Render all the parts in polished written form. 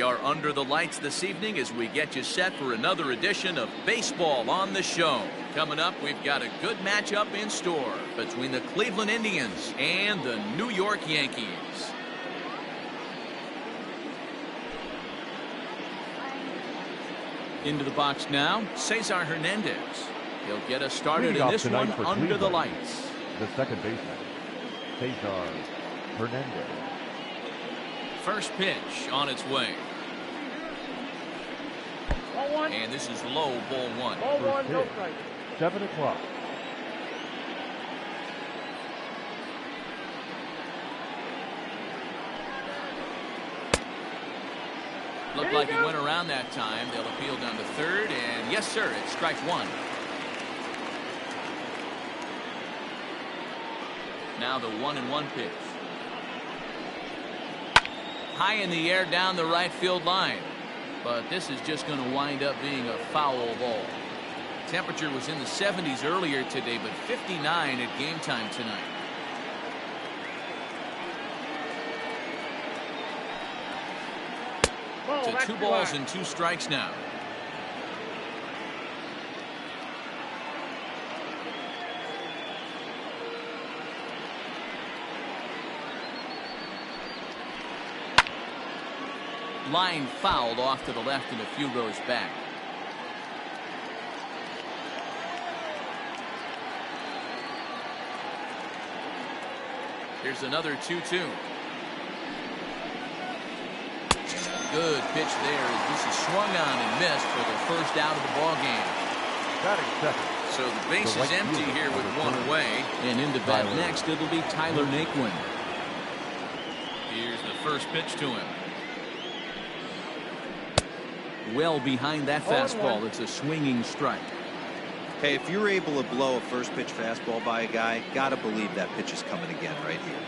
are under the lights this evening as we get you set for another edition of Baseball on the Show. Coming up, we've got a good matchup in store between the Cleveland Indians and the New York Yankees. Into the box now, Cesar Hernandez. He'll get us started in this one under the lights. The second baseman, Cesar Hernandez. First pitch on its way. And this is low, ball one. First pitch, 7 o'clock. Looked like he went around that time. They'll appeal down to third, and yes, sir, it's strike one. Now the 1-1 pitch. High in the air down the right field line. But this is just going to wind up being a foul ball. Temperature was in the 70s earlier today, but 59 at game time tonight. To 2 balls and 2 strikes now. Line fouled off to the left and a few rows back. Here's another 2-2. Good pitch there as this is swung on and missed for the first out of the ball game. Batting second. So the base is empty here with one away, and into bat next it'll be Tyler Naquin. Here's the first pitch to him. Well behind that fastball. It's a swinging strike. Hey, if you're able to blow a first pitch fastball by a guy, gotta believe that pitch is coming again right here.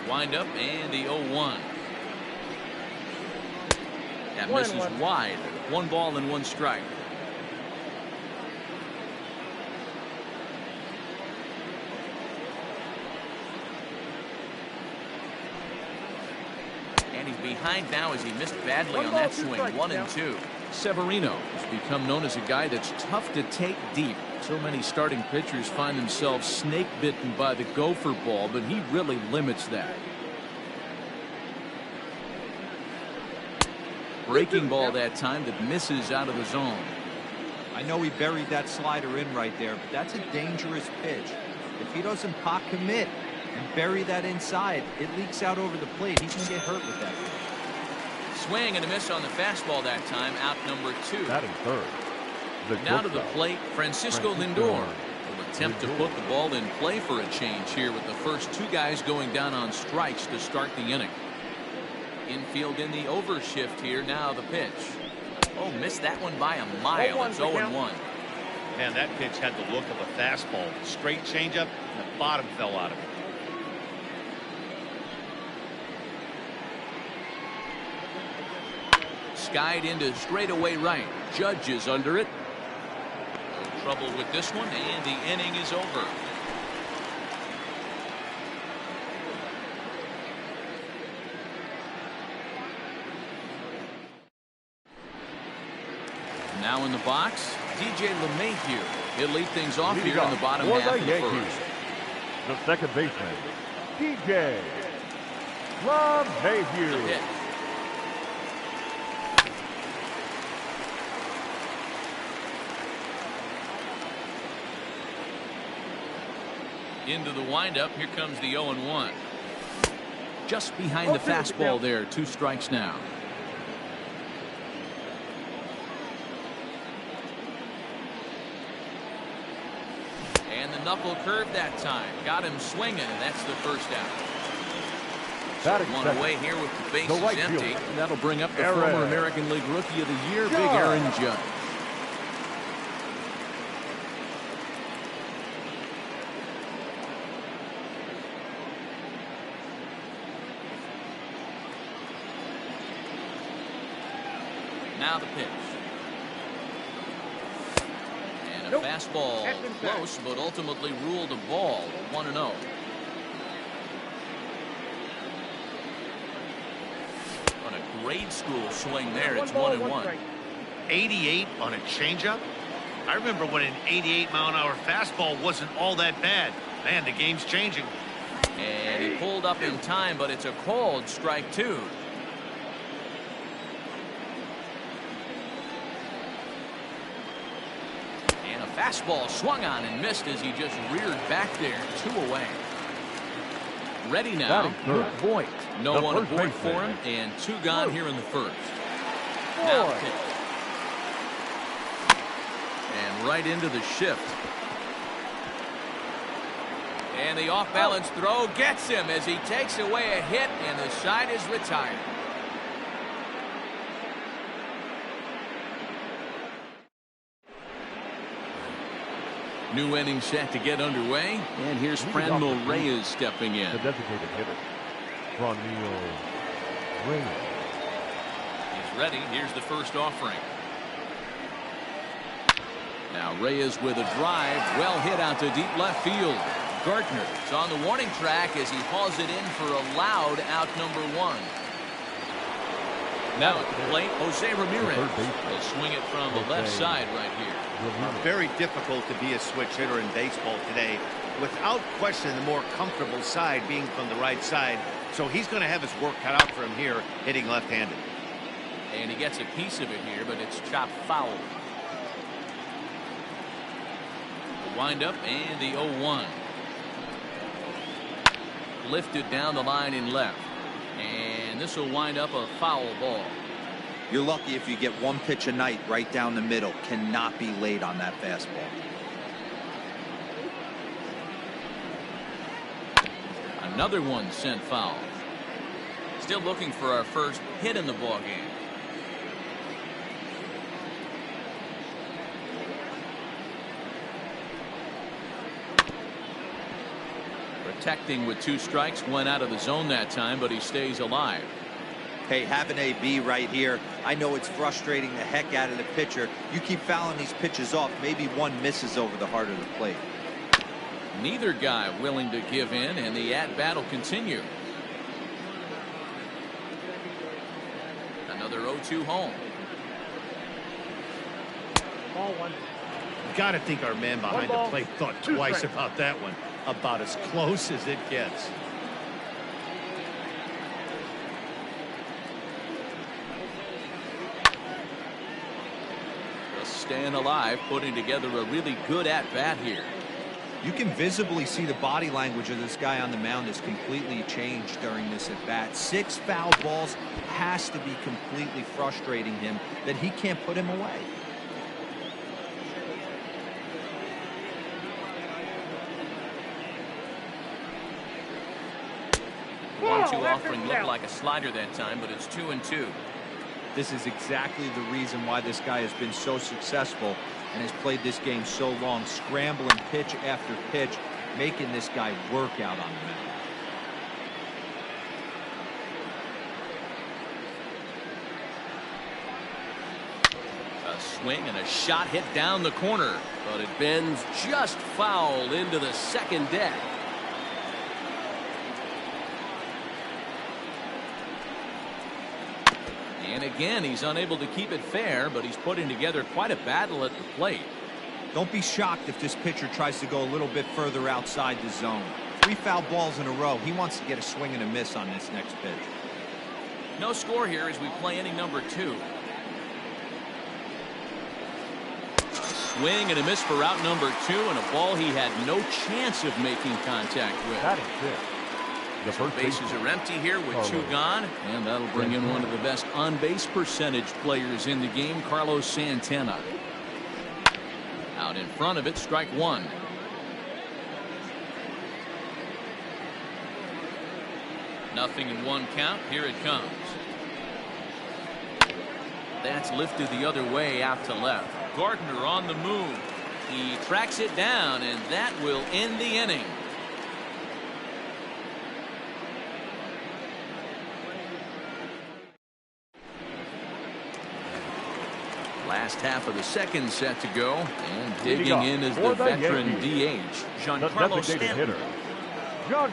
Wind up and the 0-1. That misses wide. 1 ball and 1 strike. And he's behind now as he missed badly on that swing. 1-2. Severino has become known as a guy that's tough to take deep. So many starting pitchers find themselves snake bitten by the gopher ball, but he really limits that. Breaking ball that time that misses out of the zone. I know he buried that slider in right there, but that's a dangerous pitch. If he doesn't pot commit and bury that inside, it leaks out over the plate. He can get hurt with that pitch. Swing and a miss on the fastball that time. Out number 2. Batting third. Now to the plate, Francisco Lindor will attempt to put the ball in play for a change here with the first 2 guys going down on strikes to start the inning. Infield in the overshift here. Now the pitch. Oh, missed that one by a mile. It's 0-1. Man, that pitch had the look of a fastball. Straight changeup, and the bottom fell out of it. Skied into straightaway right. Judge is under it. No trouble with this one, and the inning is over. Now in the box, DJ LeMahieu. He'll lead things off here in the bottom half of the first. The second baseman, DJ LeMahieu. The pitch. Into the windup. Here comes the 0-1. Just behind the fastball there. 2 strikes now. And the knuckle curve that time. Got him swinging, and that's the first out. So 1 away here with the bases empty. And that'll bring up the former American League Rookie of the Year, Big Aaron Judge. Now the pitch. And a fastball close, but ultimately ruled a ball. 1-0. On a grade school swing there. It's 1-1. 88 on a changeup? I remember when an 88-mile-an-hour fastball wasn't all that bad. Man, the game's changing. And he pulled up in time, but it's a called strike 2. And a fastball swung on and missed as he just reared back there. 2 away. Ready now, Voigt. No one aboard for him, and 2 gone here in the first. Now pitch. And right into the shift. And the off-balance throw gets him as he takes away a hit, and the side is retired. New inning set to get underway, and here's Franmil Reyes stepping in. The designated hitter, Franmil Reyes. He's ready. Here's the first offering. Now Reyes with a drive, well hit out to deep left field. Gardner is on the warning track as he hauls it in for a loud out number 1. Now at the plate, Jose Ramirez will swing it from the left side right here. Very difficult to be a switch hitter in baseball today. Without question, the more comfortable side being from the right side. So he's going to have his work cut out for him here, hitting left-handed. And he gets a piece of it here, but it's chopped foul. The windup and the 0-1. Lifted down the line in left. And this will wind up a foul ball. You're lucky if you get 1 pitch a night right down the middle. Cannot be late on that fastball. Another one sent foul. Still looking for our first hit in the ball game. Protecting with 2 strikes, went out of the zone that time, but he stays alive. Hey, have an AB right here. I know it's frustrating the heck out of the pitcher. You keep fouling these pitches off, maybe one misses over the heart of the plate. Neither guy willing to give in, and the at-bat will continue. Another 0-2 home. Ball 1. Got to think our man behind the plate thought twice about that one. About as close as it gets. Just staying alive, putting together a really good at-bat here. You can visibly see the body language of this guy on the mound has completely changed during this at-bat. 6 foul balls has to be completely frustrating him that he can't put him away. One-two offering looked like a slider that time, but it's 2-2. This is exactly the reason why this guy has been so successful and has played this game so long, scrambling pitch after pitch, making this guy work out on the mound. A swing and a shot hit down the corner, but it bends just foul into the second deck. And again, he's unable to keep it fair, but he's putting together quite a battle at the plate. Don't be shocked if this pitcher tries to go a little bit further outside the zone. 3 foul balls in a row. He wants to get a swing and a miss on this next pitch. No score here as we play inning number 2. A swing and a miss for out number 2, and a ball he had no chance of making contact with. That is it. The first Bases are empty here with 2 gone, and that'll bring in one of the best on-base percentage players in the game, Carlos Santana. Out in front of it, strike 1. Nothing in 1 count. Here it comes. That's lifted the other way out to left. Gardner on the move. He tracks it down, and that will end the inning. Last half of the second set to go, and digging in is the veteran DH, Giancarlo Stanton.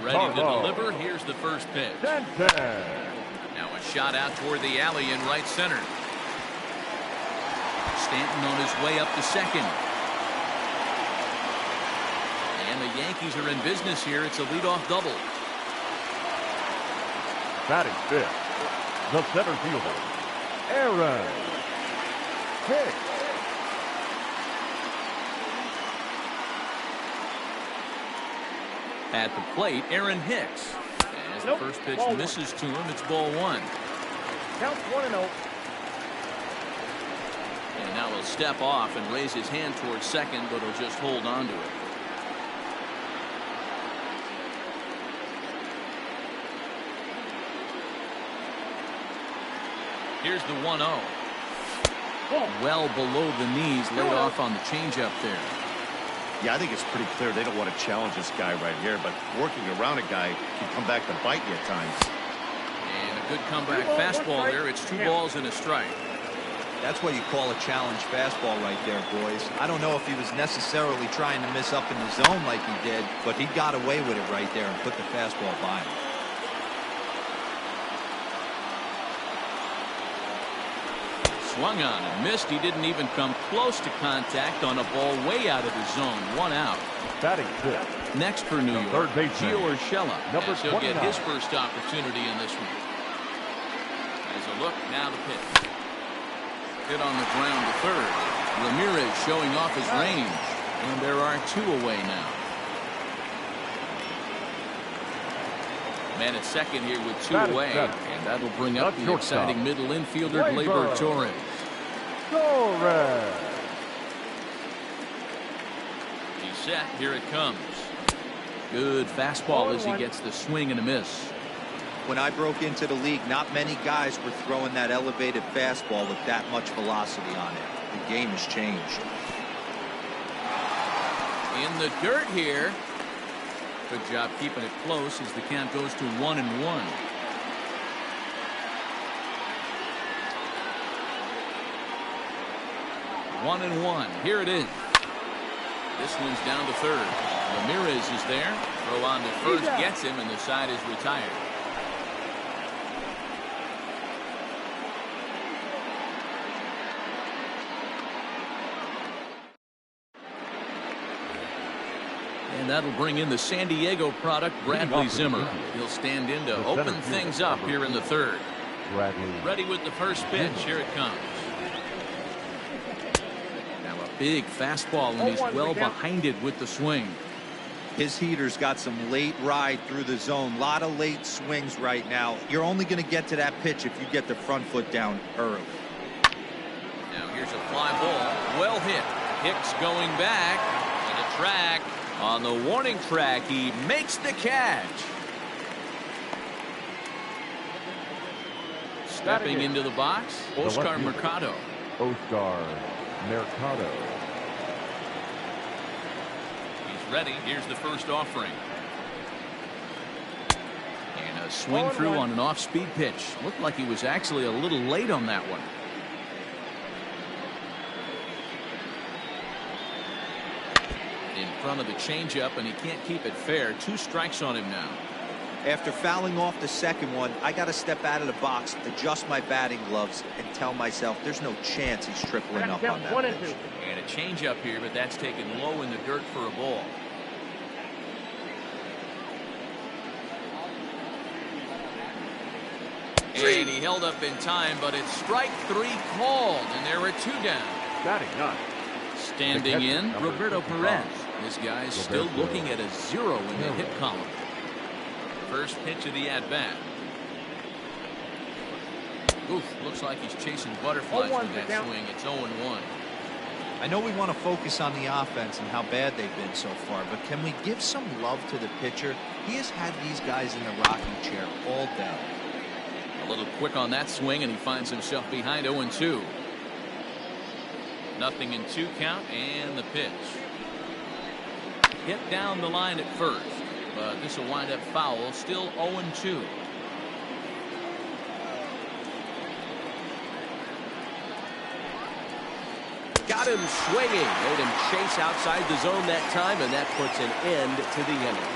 Ready to deliver. Here's the first pitch. Now a Shot out toward the alley in right center. Stanton on his way up to second. And the Yankees are in business here. It's a leadoff double. Batting fifth, the center fielder, Aaron Hicks. At the plate, Aaron Hicks. As the first pitch misses to him, it's ball one. Counts 1-0. And now he'll step off and raise his hand towards second, but he'll just hold on to it. Here's the 1-0. Well below the knees, laid off on the changeup there. Yeah, I think it's pretty clear they don't want to challenge this guy right here, but working around a guy can come back to bite you at times. And a good comeback fastball there. It's 2 balls and a strike. That's what you call a challenge fastball right there, boys. I don't know if he was necessarily trying to miss up in the zone like he did, but he got away with it right there and put the fastball by him. Swung on and missed. He didn't even come close to contact on a ball way out of the zone. 1 out. Batting fifth. Next for New York, third baseman, Gio Urshela. number As he'll 29. get his first opportunity in this one. As a look, now the pitch. Hit on the ground to third. Ramirez showing off his range. And there are 2 away now. Man at second here with 2 away. And that'll bring up the exciting middle infielder, Gleyber Torres. Torres. He's set. Here it comes. Good fastball as he gets the swing and a miss. When I broke into the league, not many guys were throwing that elevated fastball with that much velocity on it. The game has changed. In the dirt here. Good job keeping it close as the count goes to 1-1. One and one. Here it is. This one's down to third. Ramirez is there. Throw on to first gets him, and the side is retired. And that'll bring in the San Diego product, Bradley Zimmer. He'll stand in to open things up here in the third. Ready with the first pitch. Here it comes. Now a big fastball, and he's well behind it with the swing. His heater's got some late ride through the zone. A lot of late swings right now. You're only going to get to that pitch if you get the front foot down early. Now here's a fly ball. Well hit. Hicks going back to the track. On the warning track, he makes the catch. Stepping into the box, Oscar Mercado. Oscar Mercado. He's ready. Here's the first offering. And a swing through on an off-speed pitch. Looked like he was actually a little late on that one. In front of the changeup, and he can't keep it fair. 2 strikes on him now. After fouling off the second one, I got to step out of the box, adjust my batting gloves, and tell myself there's no chance he's tripling up on that pitch. And a changeup here, but that's taken low in the dirt for a ball. And he held up in time, but it's strike 3 called, and there are 2 down. Batting 9. Standing in, Roberto Perez. This guy's still looking at a 0 in the hit column. First pitch of the at-bat. Oof, looks like he's chasing butterflies with that swing. It's 0-1. I know we want to focus on the offense and how bad they've been so far, but can we give some love to the pitcher? He has had these guys in the rocking chair all day. A little quick on that swing, and he finds himself behind 0-2. Nothing in 2 count, and the pitch. Hit down the line at first, but this will wind up foul. Still 0-2. Got him swinging. Made him chase outside the zone that time, and that puts an end to the inning.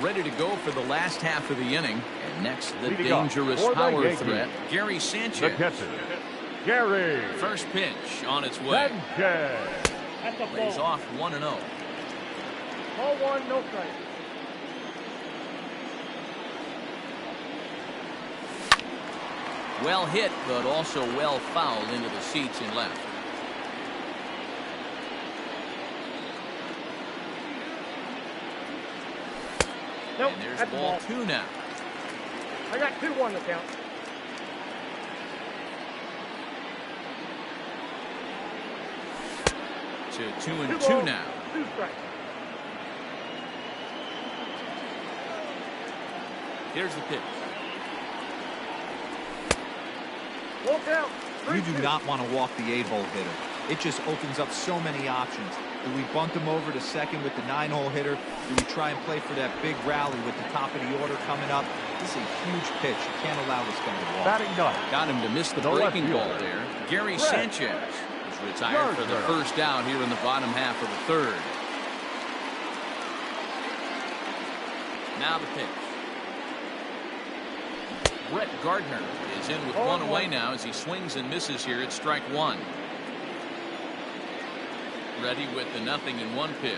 ready to go for the last half of the inning. And next, the Leading off dangerous for the power Yankees, threat, Gary The Sanchez. catcher, Gary First pitch on its way. Sanchez. Lays off 1-0. Ball 1, no strike. Well hit, but also well fouled into the seats in left. Nope, And there's that's ball ball 2 now. I got 2-1 to count. To 2-2 now. 2 strikes. Here's the pitch. Walk out. You do not want to walk the 8-hole hitter. It just opens up so many options. Do we bunt him over to second with the 9-hole hitter? Do we try and play for that big rally with the top of the order coming up? This is a huge pitch. You can't allow this guy to walk. Batting ninth. Got him to miss the The left breaking ball fielder. there. Gary Red. Sanchez is retired for the Gardner. first out here in the bottom half of the third. Now the pitch. Brett Gardner is in with one away now as he swings and misses here at strike 1. Ready with the 0-1 pitch.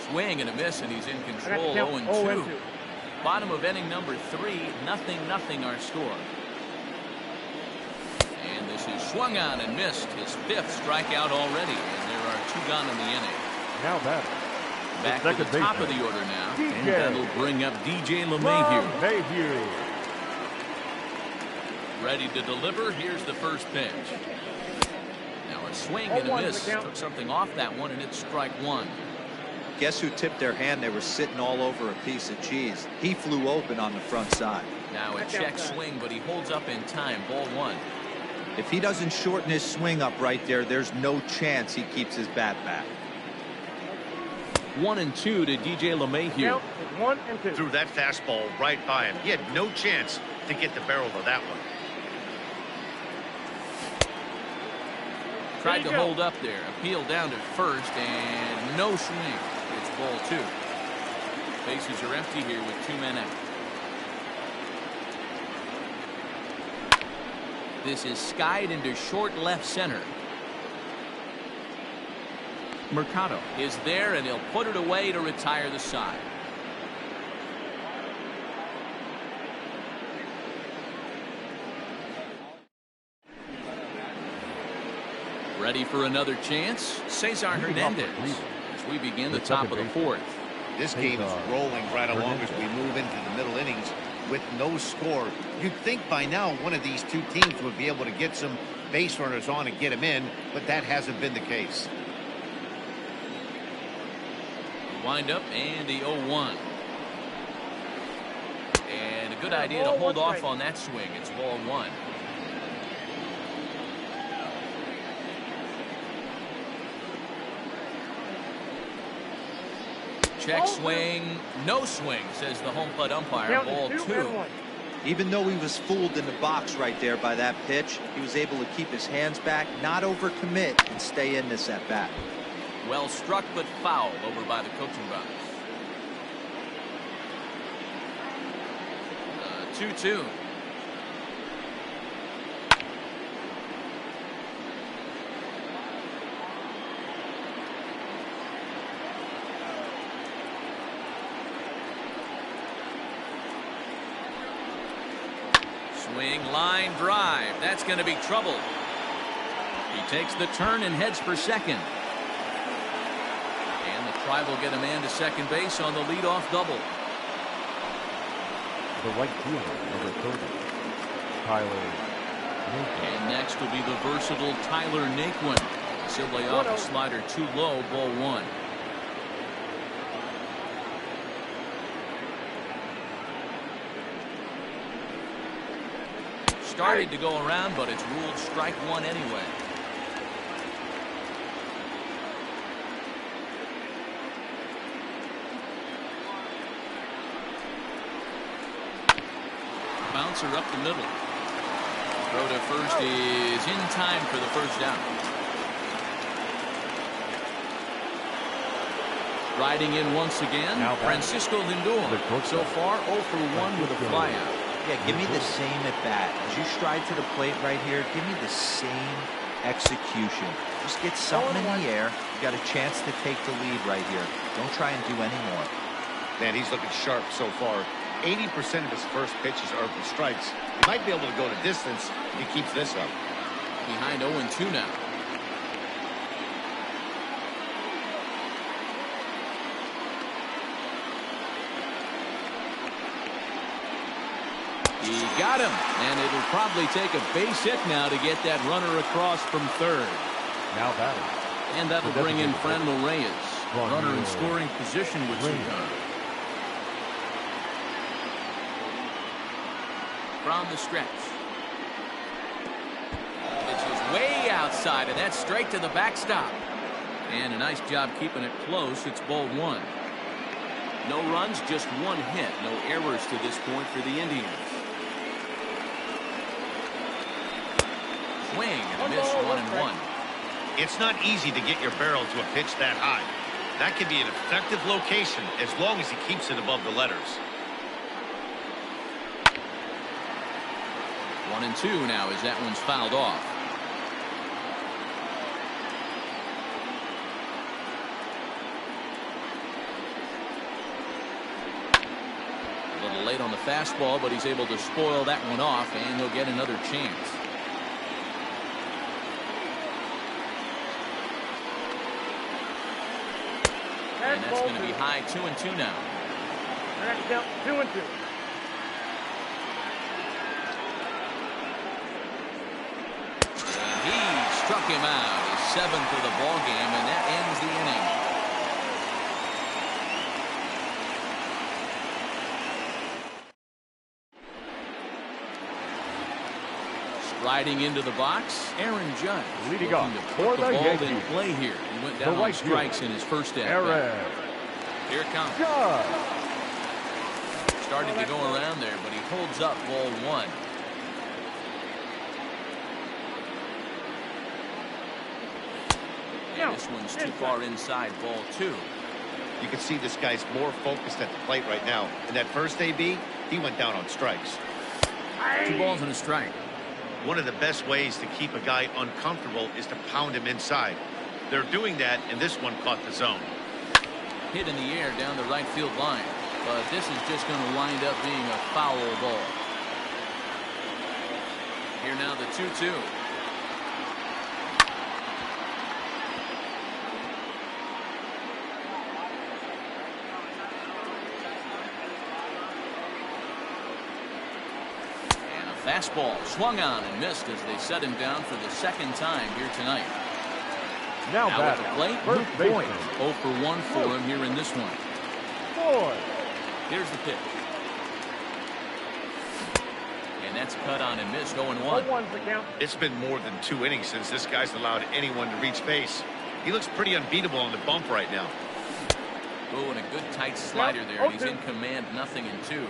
Swing and a miss, and he's in control. 0-2. Bottom of inning number 3, 0-0 our score. And this is swung on and missed, his 5th strikeout already, and there are 2 gone in the inning. Now batting. Back to the second top of baseman, the order now, and DJ. that'll bring up DJ LeMahieu. Mayhew. Ready to deliver. Here's the first pitch. Now a swing and a miss. Took something off that one, and it's strike 1. Guess who tipped their hand? They were sitting all over a piece of cheese. He flew open on the front side. Now a check swing, but he holds up in time. Ball 1. If he doesn't shorten his swing up right there, there's no chance he keeps his bat back. 1-2 to DJ LeMahieu. 1 and 2. Threw that fastball right by him. He had no chance to get the barrel of that one. Tried to hold up there. Appeal down to first, and no swing. It's ball 2. Bases are empty here with 2 men out. This is skied into short left center. Mercado is there, and he'll put it away to retire the side. Ready for another chance? Cesar Hernandez as we begin the top of the 4th. This game is rolling right along as we move into the middle innings with no score. You'd think by now one of these 2 teams would be able to get some base runners on and get them in, but that hasn't been the case. Wind up and the 0-1. And a good idea to hold off on that swing. It's ball 1. Check swing, no swing, says the home plate umpire. Ball 2. Even though he was fooled in the box right there by that pitch, he was able to keep his hands back, not overcommit, and stay in this at bat. Well struck, but foul over by the coaching box. 2-2. Swing, line drive. That's going to be trouble. He takes the turn and heads for second. And the try will get a man to second base on the leadoff double. The right fielder, number 30, Tyler Naquin. And next will be the versatile Tyler Naquin. Simply off a slider too low, ball 1. Started to go around, but it's ruled strike 1 anyway. Bouncer up the middle. Throw to first is in time for the first down. Riding in once again, Francisco Lindor. So far, 0 for 1 with a flyout. Yeah, give me the same at bat. As you stride to the plate right here, give me the same execution. Just get something in the air. You got a chance to take the lead right here. Don't try and do any more. Man, he's looking sharp so far. 80% of his first pitches are for strikes. He might be able to go to distance if he keeps this up. Behind 0-2 now. He got him, and it'll probably take a base hit now to get that runner across from third. Now batting. And that'll bring in Franmil Reyes. Runner in scoring position with 2 guns. From the stretch. Pitch is way outside, and that's straight to the backstop. And a nice job keeping it close. It's ball 1. No runs, just 1 hit. No errors to this point for the Indians. Swing and a miss, 1-1. It's not easy to get your barrel to a pitch that high. That can be an effective location as long as he keeps it above the letters. 1-2 now as that one's fouled off. A little late on the fastball, but he's able to spoil that one off, and he'll get another chance. And that's going to be high, 2-2 now. 2-2. Struck him out. His 7th of the ball game, and that ends the inning. Striding into the box, Aaron Judge leading looking to put the ball Yankees. in play here. He went down on strikes in his first at bat. Here it comes. Started to go around there, but he holds up ball 1. And this one's too far inside, ball 2. You can see this guy's more focused at the plate right now. In that first AB, he went down on strikes. 2 balls and a strike. One of the best ways to keep a guy uncomfortable is to pound him inside. They're doing that, and this one caught the zone. Hit in the air down the right field line, but this is just going to wind up being a foul ball. Here now the 2-2. Fastball swung on and missed as they set him down for the 2nd time here tonight. Now at the plate, Luke Boyd. 0 for 1 for him here in this one. Here's the pitch. And that's cut on and missed, 0-1. It's been more than 2 innings since this guy's allowed anyone to reach base. He looks pretty unbeatable on the bump right now. Oh, and a good tight slider there. And he's in command, 0-2.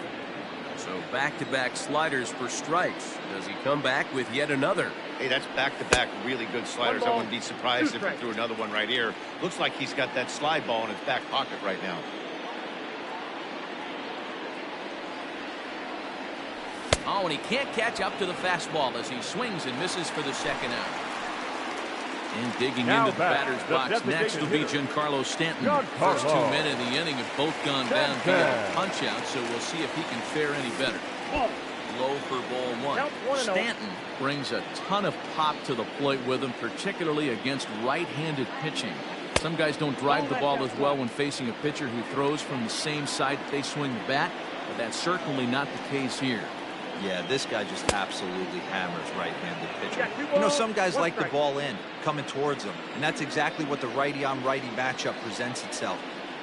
So back-to-back sliders for strikes. Does he come back with yet another? Hey, that's back-to-back really good sliders. I wouldn't be surprised if he threw another one right here. Looks like he's got that slide ball in his back pocket right now. Oh, and he can't catch up to the fastball as he swings and misses for the 2nd out. And digging into the batter's box next will be Giancarlo Stanton. First 2 men in the inning have both gone down via punch out, so we'll see if he can fare any better. Low for ball 1. Stanton brings a ton of pop to the plate with him, particularly against right-handed pitching. Some guys don't drive the ball as well when facing a pitcher who throws from the same side that they swing the bat, but that's certainly not the case here. Yeah, this guy just absolutely hammers right-handed pitching. You know, some guys like the ball in, coming towards them, and that's exactly what the righty-on-righty matchup presents itself.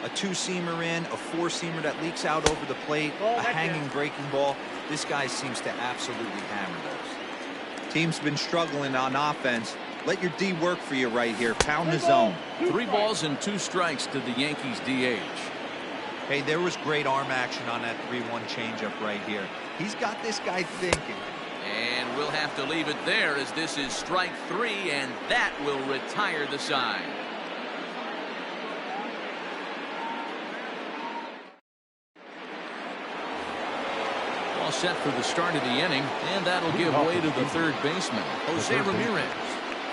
A 2-seamer in, a 4-seamer that leaks out over the plate, a hanging breaking ball. This guy seems to absolutely hammer those. Team's been struggling on offense. Let your D work for you right here. Pound the zone. 3 balls and 2 strikes to the Yankees DH. Hey, there was great arm action on that 3-1 changeup right here. He's got this guy thinking. And we'll have to leave it there as this is strike 3, and that will retire the side. All set for the start of the inning, and that'll give way to the third baseman, Jose Ramirez.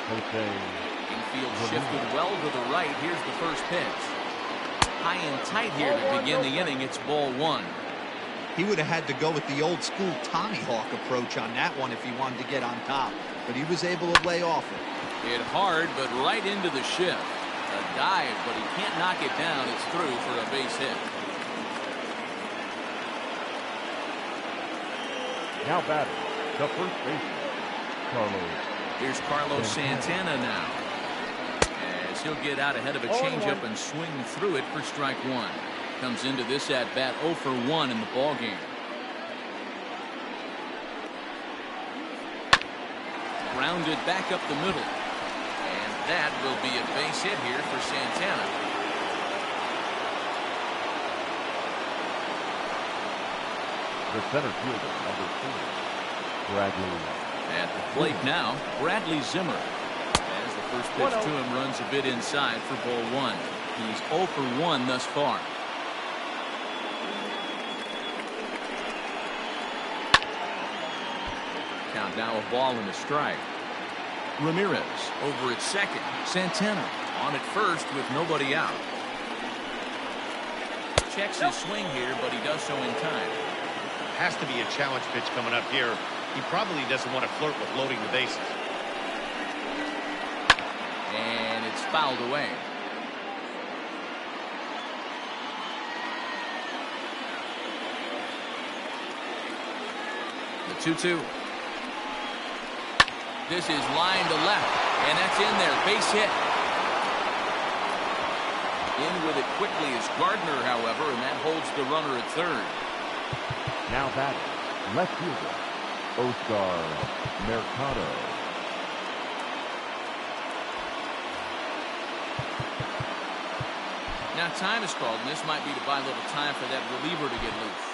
Infield shifted well to the right. Here's the first pitch. High and tight here to begin the inning. It's ball one. He would have had to go with the old school Tommy Hawk approach on that one if he wanted to get on top, but he was able to lay off it. Hit hard, but right into the shift. A dive, but he can't knock it down. It's through for a base hit. Now batting, the first baseman, Carlos. Here's Carlos Santana now, as he'll get out ahead of a changeup and swing through it for strike one. Comes into this at bat 0 for 1 in the ball game. Grounded back up the middle, and that will be a base hit here for Santana. The center fielder, number 4, Bradley. At the plate now, Bradley Zimmer. As the first pitch to him runs a bit inside for ball one. He's 0 for 1 thus far. Count now a ball and a strike. Ramirez over at second. Santana on at first with nobody out. Checks his swing here, but he does so in time. Has to be a challenge pitch coming up here. He probably doesn't want to flirt with loading the bases. And it's fouled away. The 2-2. This is line to left, and that's in there. Base hit. In with it quickly is Gardner, however, and that holds the runner at third. Now batting, left fielder, Oscar Mercado. Now time is called, and this might be to buy a little time for that reliever to get loose.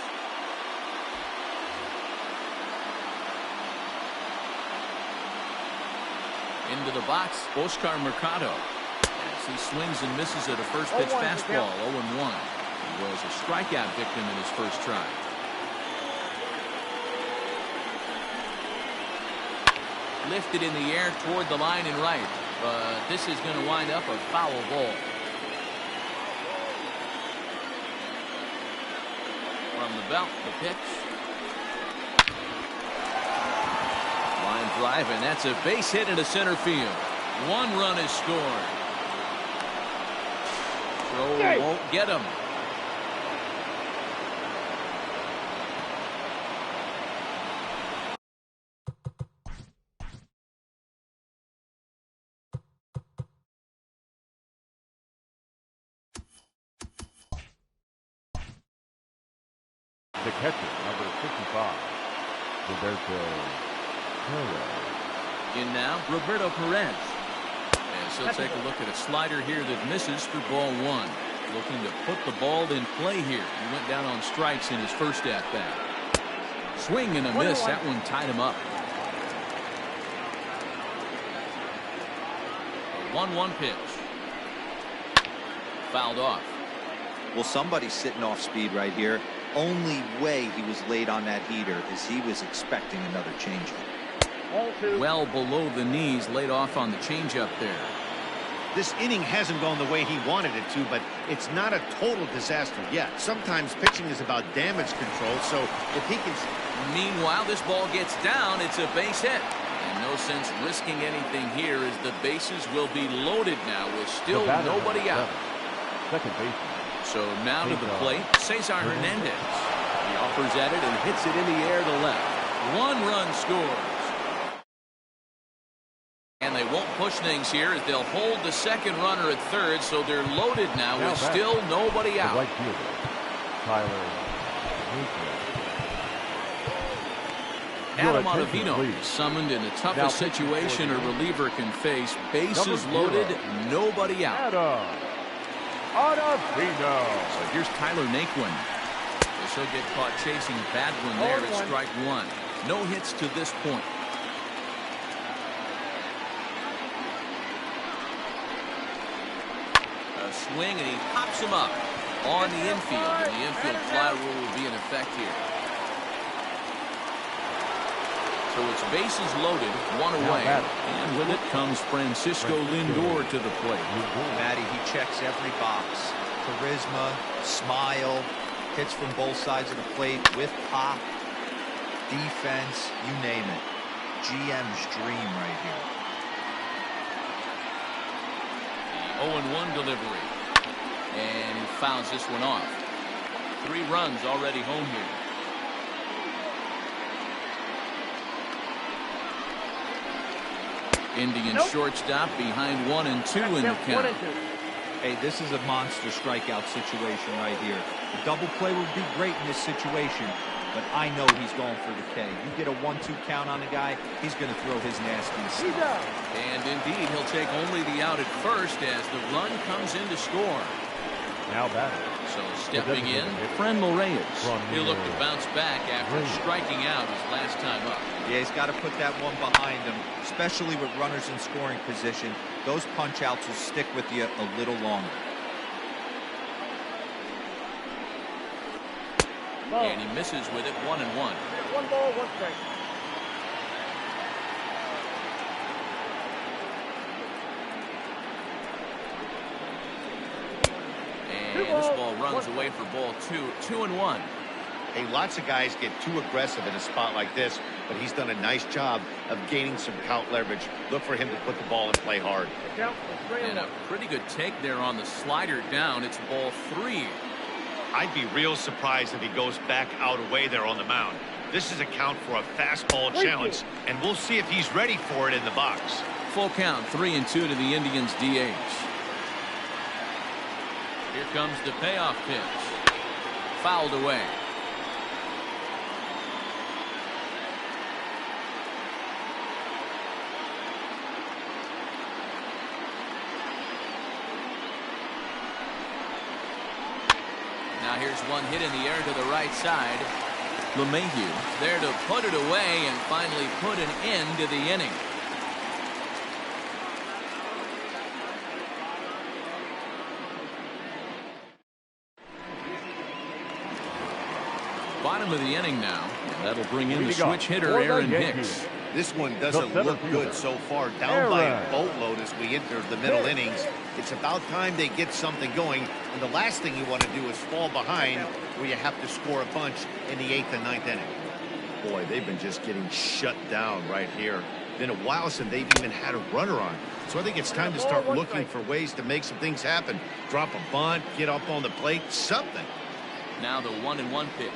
Into the box, Oscar Mercado. As he swings and misses at a first pitch fastball, 0-1. He was a strikeout victim in his first try. Lifted in the air toward the line and right, but this is going to wind up a foul ball. From the belt, the pitch. Line drive, and that's a base hit into center field. 1 run is scored. Throw won't get him. The catcher, number 55, Roberto Perez. In now, Roberto Perez. As he'll take a look at a slider here that misses for ball one. Looking to put the ball in play here. He went down on strikes in his first at-bat. Swing and a miss. That one tied him up. A 1-1 pitch. Fouled off. Well, somebody's sitting off speed right here. Only way he was late on that heater is he was expecting another changeup. Well below the knees, laid off on the changeup there. This inning hasn't gone the way he wanted it to, but it's not a total disaster yet. Sometimes pitching is about damage control, so if he can... Meanwhile, this ball gets down. It's a base hit. And no sense risking anything here as the bases will be loaded now with still nobody out. Second baseman. So now to the plate, Cesar Hernandez. He offers at it and hits it in the air to left. 1 run scores. And they won't push things here as they'll hold the second runner at third, so they're loaded now with still nobody out. The right fielder, Tyler Adam Ottavino summoned in the toughest situation a reliever can face. Bases loaded, nobody out. Ottavino. So here's Tyler Naquin. As he'll get caught chasing bad one there at strike one. No hits to this point. A swing, and he pops him up on the infield. And the infield fly rule will be in effect here. So it's bases loaded, one away. And with it comes Francisco Lindor to the plate. Matty, he checks every box. Charisma, smile, hits from both sides of the plate with pop, defense, you name it. GM's dream right here. The 0-1 delivery. And he fouls this one off. 3 runs already home here. Indian shortstop behind 1 and 2 in the count. Hey, this is a monster strikeout situation right here. A double play would be great in this situation, but I know he's going for the K. You get a 1-2 count on the guy, he's going to throw his nasty stuff. And indeed, he'll take only the out at first as the run comes in to score. Now batting. So stepping in, Frenmel Reyes. He'll look to bounce back after striking out his last time up. Yeah, he's got to put that one behind him, especially with runners in scoring position. Those punch-outs will stick with you a little longer. And he misses with it, 1-1. 1 ball, 1 strike. And this ball runs away for ball 2, 2-1. Hey, lots of guys get too aggressive in a spot like this, but he's done a nice job of gaining some count leverage. Look for him to put the ball and play hard. And a pretty good take there on the slider down. It's ball 3. I'd be real surprised if he goes back out away there on the mound. This is a count for a fastball challenge, and we'll see if he's ready for it in the box. Full count, 3-2 to the Indians' DH. Here comes the payoff pitch. Fouled away. Now here's one hit in the air to the right side. LeMahieu there to put it away and finally put an end to the inning. Bottom of the inning now. That'll bring in the switch hitter Aaron Hicks. This one doesn't look good so far. Down by a boatload as we enter the middle innings. It's about time they get something going. And the last thing you want to do is fall behind where you have to score a bunch in the 8th and 9th inning. Boy, they've been just getting shut down right here. Been a while since they've even had a runner on. So I think it's time to start looking for ways to make some things happen. Drop a bunt, get up on the plate, something. Now the 1-1 pitch.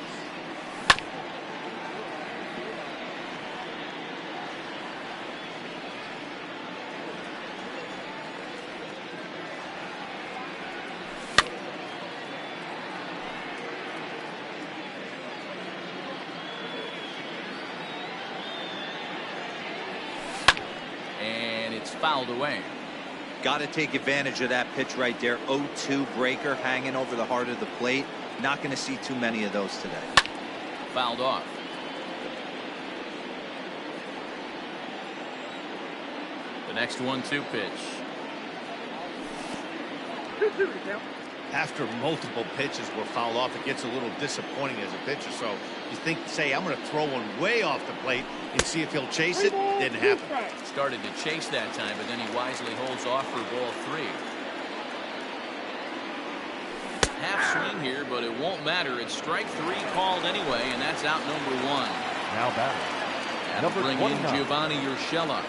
Fouled away. Got to take advantage of that pitch right there. 0-2 breaker hanging over the heart of the plate. Not going to see too many of those today. Fouled off. The next 1-2 pitch. After multiple pitches were fouled off, it gets a little disappointing as a pitcher. So you think, say, I'm going to throw one way off the plate and see if he'll chase it. Didn't happen. Started to chase that time, but then he wisely holds off for ball 3. Half swing here, but it won't matter. It's strike 3 called anyway, and that's out number 1. Now batting. That'll bring in Giovanni Urshela.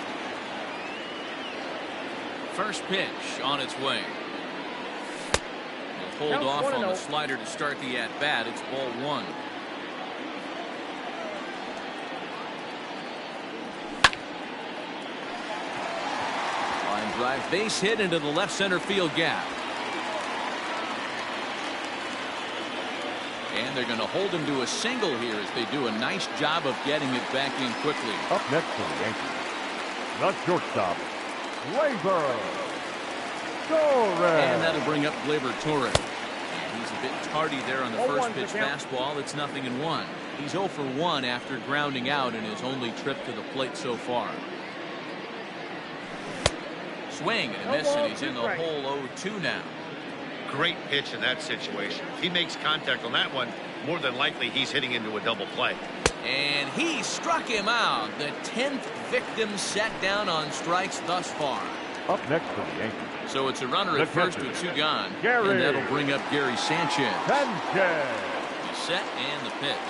First pitch on its way. He'll hold off on the slider to start the at-bat. It's ball 1. Line drive, base hit into the left center field gap. And they're going to hold him to a single here as they do a nice job of getting it back in quickly. Up next for the Yankees, the shortstop, Gleyber Torres. And that'll bring up Gleyber Torres. And he's a bit tardy there on the first pitch fastball. It's 0-1. He's 0 for 1 after grounding out in his only trip to the plate so far. Swing and a miss, and he's in the hole 0-2 now. Great pitch in that situation. If he makes contact on that one, more than likely he's hitting into a double play. And he struck him out. The 10th victim set down on strikes thus far. Up next for the Yankees. So it's a runner at first with 2 gone. Gary. And that'll bring up Gary Sanchez. Sanchez. The set and the pitch.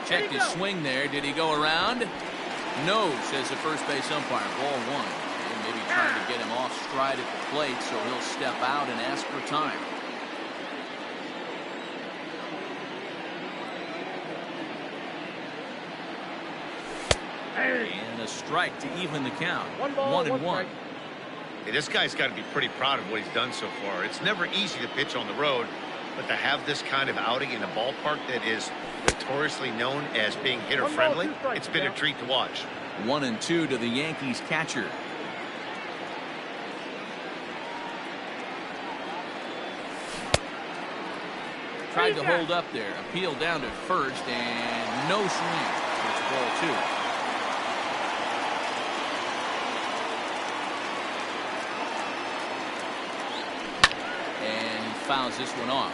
Checked his swing there. Did he go around? No, says the first base umpire. Ball 1. And maybe trying to get him off stride at the plate, so he'll step out and ask for time. And a strike to even the count. 1-1. Hey, this guy's got to be pretty proud of what he's done so far. It's never easy to pitch on the road, but to have this kind of outing in a ballpark that is notoriously known as being hitter-friendly, it's been a treat to watch. 1-2 to the Yankees catcher. Tried to hold up there. Appeal down to first, and no swing. It's ball 2. Fouls this one off.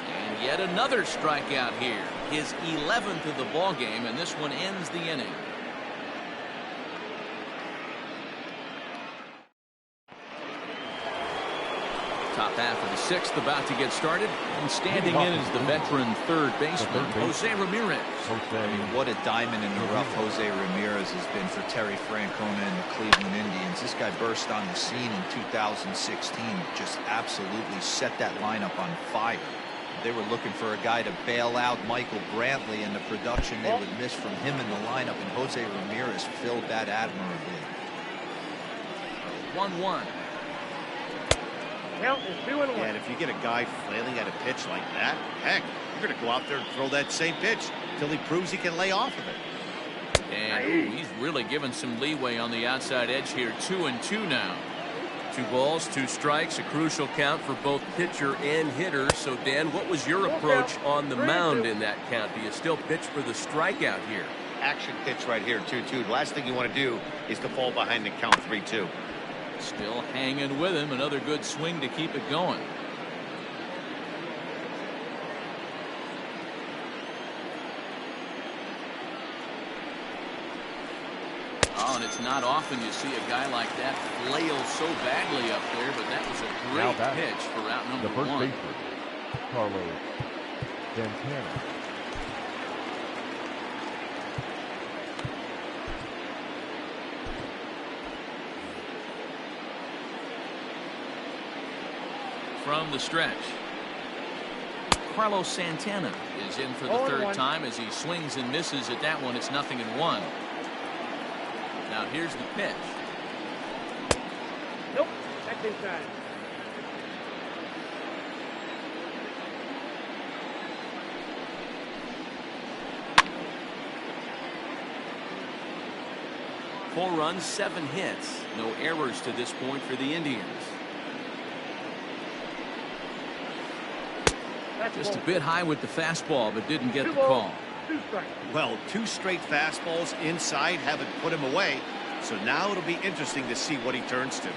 And yet another strikeout here. His 11th of the ball game, and this one ends the inning. Top half of the 6th about to get started, and standing in is the veteran third baseman, Jose Ramirez. I mean, what a diamond in the rough Jose Ramirez has been for Terry Francona and the Cleveland Indians. This guy burst on the scene in 2016, just absolutely set that lineup on fire. They were looking for a guy to bail out Michael Brantley, and the production they would miss from him in the lineup, and Jose Ramirez filled that admirably. 1-1. Count is 2-1. Yeah, and if you get a guy flailing at a pitch like that, heck, you're going to go out there and throw that same pitch till he proves he can lay off of it. And he's really given some leeway on the outside edge here. 2-2 now. 2 balls, 2 strikes, a crucial count for both pitcher and hitter. So, Dan, what was your approach on the mound in that count? Do you still pitch for the strikeout here? Action pitch right here, 2-2. The last thing you want to do is to fall behind the count 3-2. Still hanging with him. Another good swing to keep it going. Oh, and it's not often you see a guy like that flail so badly up there, but that was a great pitch for out number 1. The first baseman, Carlos Santana. From the stretch, Carlos Santana is in for the 3rd time as he swings and misses at that one. It's 0-1. Now here's the pitch. Nope, that's inside. Four runs, 7 hits. No errors to this point for the Indians. Just a bit high with the fastball, but didn't get the call. 2 strikes. Well, 2 straight fastballs inside haven't put him away, so now it'll be interesting to see what he turns to.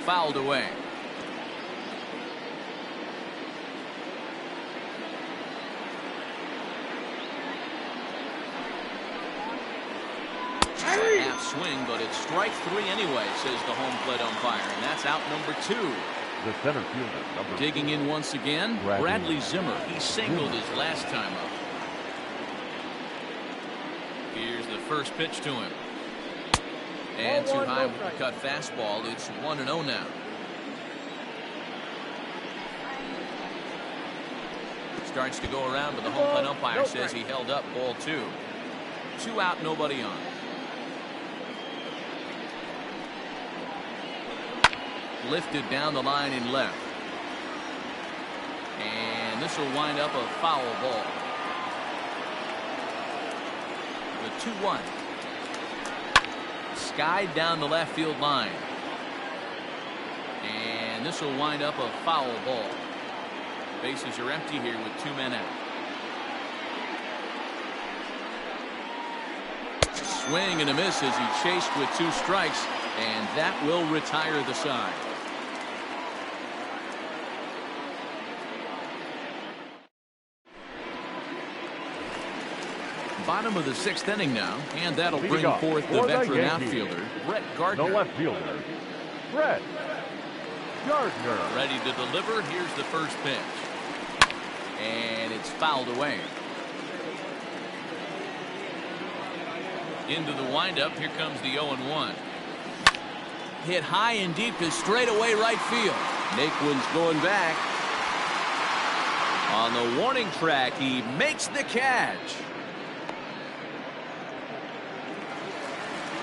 Fouled away. Half swing, but it's strike 3 anyway, says the home plate umpire, and that's out number 2. The center fielder, number Digging 4. in once again, Bradley Zimmer. He singled his last time up. Here's the first pitch to him. And too high with the cut fastball. It's 1-0 now. Starts to go around, but the home plate umpire says he held up ball 2. 2 out, nobody on. Lifted down the line in left. And this will wind up a foul ball. The 2-1. Skied down the left field line. And this will wind up a foul ball. Bases are empty here with 2 men out. Swing and a miss as he chased with 2 strikes, and that will retire the side. Bottom of the 6th inning now, and that'll bring forth the veteran outfielder, Brett Gardner. The left fielder, Brett Gardner. Ready to deliver. Here's the first pitch. And it's fouled away. Into the windup. Here comes the 0-1. Hit high and deep to straightaway right field. Naquin's going back. On the warning track, he makes the catch.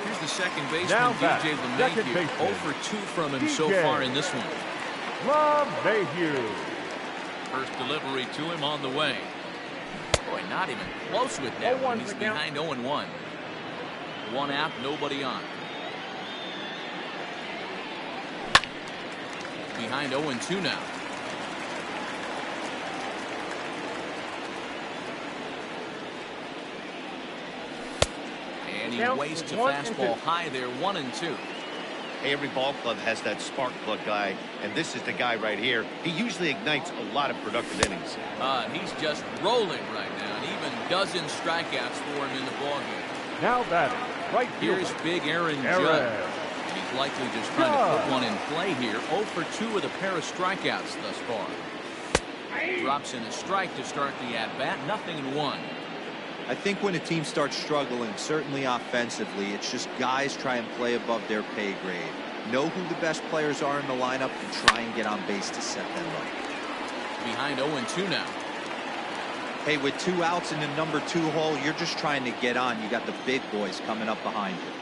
Here's the second baseman, DJ LeMahieu. 0 for 2 from him so far in this one. LeMahieu. First delivery to him on the way. Boy, not even close with that one. He's behind 0-1. 1 out, nobody on. Behind 0-2 now. And he wastes a fastball high there, 1-2. Hey, every ball club has that spark plug guy, and this is the guy right here. He usually ignites a lot of productive innings. He's just rolling right now, and even dozen strikeouts for him in the ballgame. Now batting, right fielder. Here's big Aaron Judge. And he's likely just trying to put one in play here. 0 for 2 with a pair of strikeouts thus far. Drops in a strike to start the at-bat. 0-1. I think when a team starts struggling, certainly offensively, it's just guys try and play above their pay grade. Know who the best players are in the lineup and try and get on base to set them up. Behind 0-2 now. Hey, with 2 outs in the number 2 hole, you're just trying to get on. You got the big boys coming up behind you.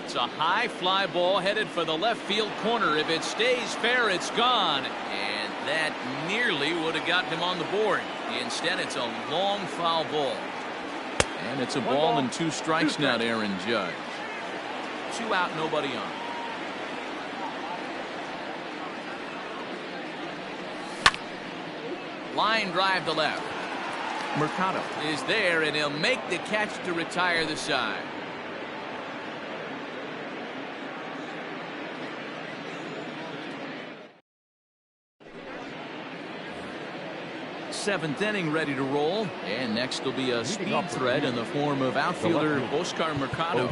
It's a high fly ball headed for the left field corner. If it stays fair, it's gone. And that nearly would have gotten him on the board. Instead, it's a long foul ball. And it's a ball and 2 strikes now to Aaron Judge. 2 out, nobody on. Line drive to left. Mercado is there, and he'll make the catch to retire the side. Seventh inning ready to roll, and next will be a speed threat in the form of outfielder Oscar Mercado.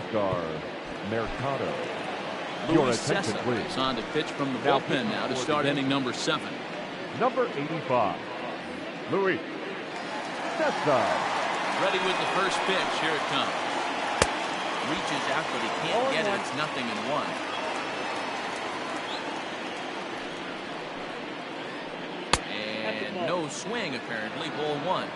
Luis Cessa is on to pitch from the bullpen now to start inning number 7. Number 85, Luis Cessa. Ready with the first pitch. Here it comes. Reaches out, but he can't get it. It's 0-1. No swing, apparently. Ball 1.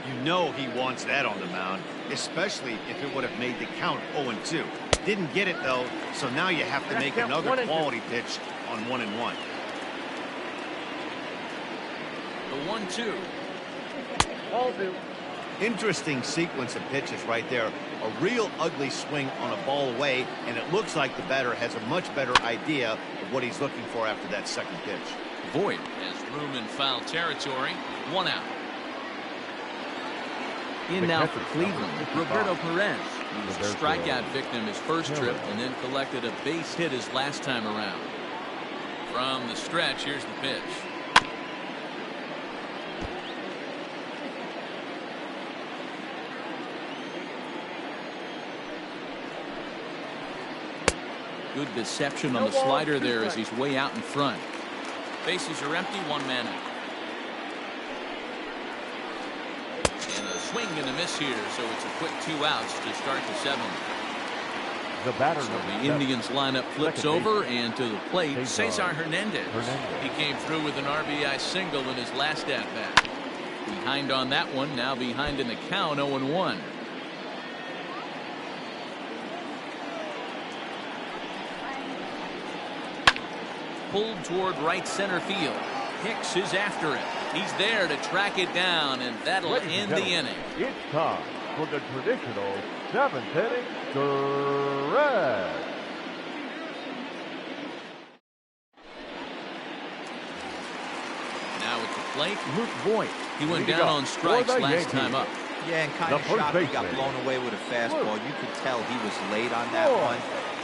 You know he wants that on the mound, especially if it would have made the count 0-2. Didn't get it, though, so now you have to make another quality pitch on 1-1. The 1-2. Interesting sequence of pitches right there. A real ugly swing on a ball away, and it looks like the batter has a much better idea of what he's looking for after that second pitch. Voit has room in foul territory. 1 out. In now for Cleveland, Roberto Perez. He was a strikeout victim his first trip and then collected a base hit his last time around. From the stretch, here's the pitch. Good deception on the slider there as he's way out in front. Bases are empty, 1 man out. And a swing and a miss here, so it's a quick 2 outs to start the 7th. The batter, so the Indians lineup flips over, and to the plate, Cesar Hernandez. He came through with an RBI single in his last at-bat. Behind on that one, now behind in the count, 0-1. Pulled toward right center field. Hicks is after it. He's there to track it down, and that'll end the inning. It's time for the traditional 7th inning stretch. Now at the plate, Luke Voit. He went down on strikes last time up. Yeah, and kind of shocked he got blown away with a fastball. You could tell he was late on that one.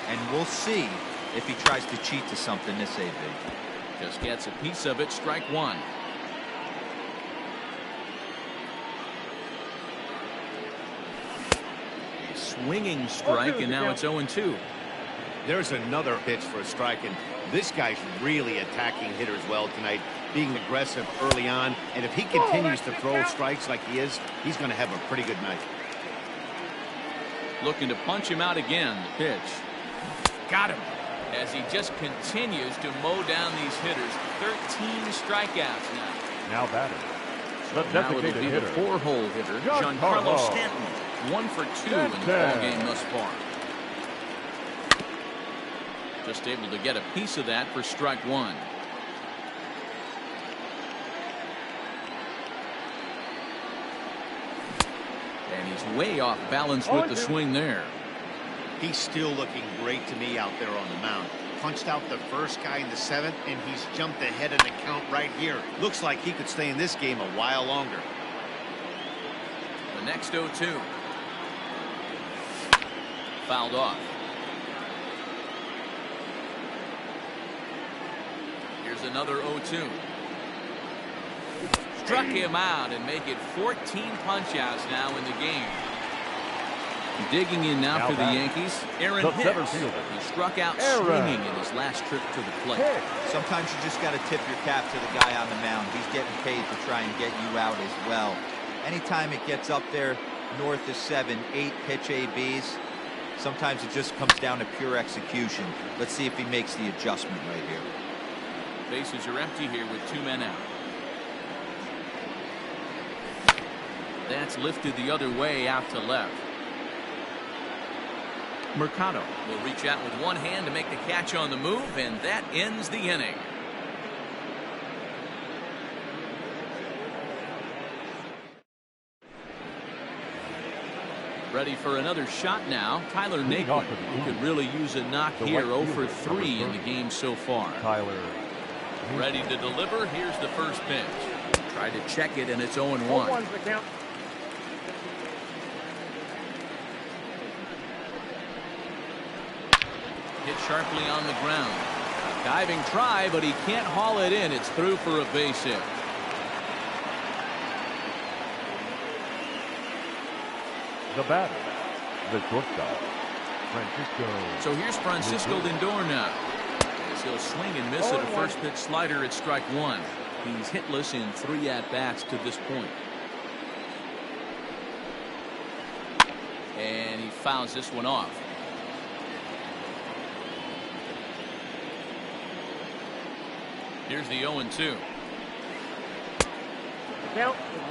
And we'll see if he tries to cheat to something this AB. Just gets a piece of it. Strike one. A swinging strike, and now it's 0-2. There's another pitch for a strike, and this guy's really attacking hitters well tonight, being aggressive early on, and if he continues to throw strikes like he is, he's going to have a pretty good night. Looking to punch him out again. The pitch. Got him. As he just continues to mow down these hitters. 13 strikeouts now. Now batter. So now it'll be the 4-hole hitter, Giancarlo Stanton. 1 for 2 in the ballgame thus far. Just able to get a piece of that for strike one. And he's way off balance with the swing there. He's still looking great to me out there on the mound. Punched out the first guy in the 7th, and he's jumped ahead of the count right here. Looks like he could stay in this game a while longer. The next 0-2. Fouled off. Here's another 0-2. Struck him out and make it 14 punch-outs now in the game. Digging in now for the Yankees, Aaron Hicks. He struck out swinging in his last trip to the plate. Sometimes you just got to tip your cap to the guy on the mound. He's getting paid to try and get you out as well. Anytime it gets up there north of 7, 8 pitch ABs, sometimes it just comes down to pure execution. Let's see if he makes the adjustment right here. Bases are empty here with 2 men out. That's lifted the other way out to left. Mercado will reach out with one hand to make the catch on the move, and that ends the inning. Ready for another shot now. Tyler Naquin, who could really use a knock here. 0 for 3 in the game so far. Tyler. Ready to deliver. Here's the first pitch. Tried to check it, and it's 0-1. Hit sharply on the ground. Diving try, but he can't haul it in. It's through for a base hit. The batter, the shortstop, Francisco. So here's Francisco Lindor now. As he'll swing and miss at a first pitch slider at strike one. He's hitless in 3 at-bats to this point. And he fouls this one off. Here's the 0-2.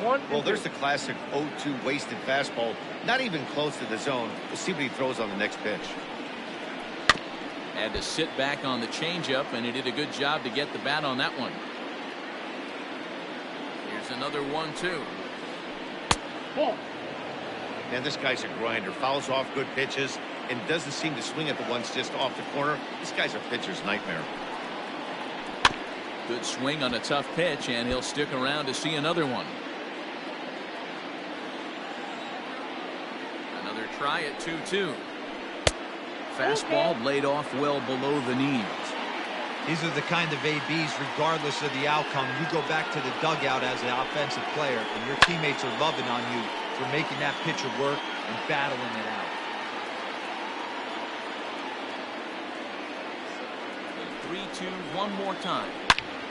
Well, there's the classic 0-2 wasted fastball. Not even close to the zone. We'll see what he throws on the next pitch. Had to sit back on the changeup, and he did a good job to get the bat on that one. Here's another 1-2. And this guy's a grinder. Fouls off good pitches and doesn't seem to swing at the ones just off the corner. This guy's a pitcher's nightmare. Good swing on a tough pitch, and he'll stick around to see another one. Another try at 2-2. Fastball laid off well below the knees. These are the kind of ABs, regardless of the outcome. You go back to the dugout as an offensive player, and your teammates are loving on you for making that pitcher work and battling it out. The 3-2 one more time.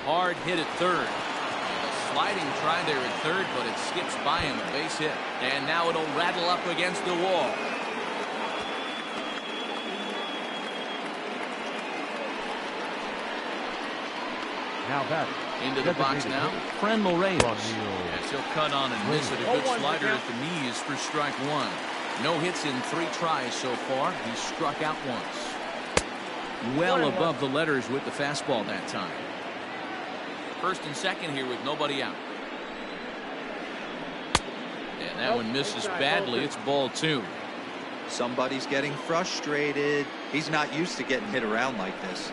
Hard hit at third. A sliding try there at third, but it skips by him. A base hit. And now it'll rattle up against the wall. Now batter. Into the box now. Fran Morales. As he'll cut on and miss it. A good slider at the knees for strike one. No hits in 3 tries so far. He struck out once. Well above the letters with the fastball that time. First and second here with nobody out. And that one misses badly. It's ball 2. Somebody's getting frustrated. He's not used to getting hit around like this.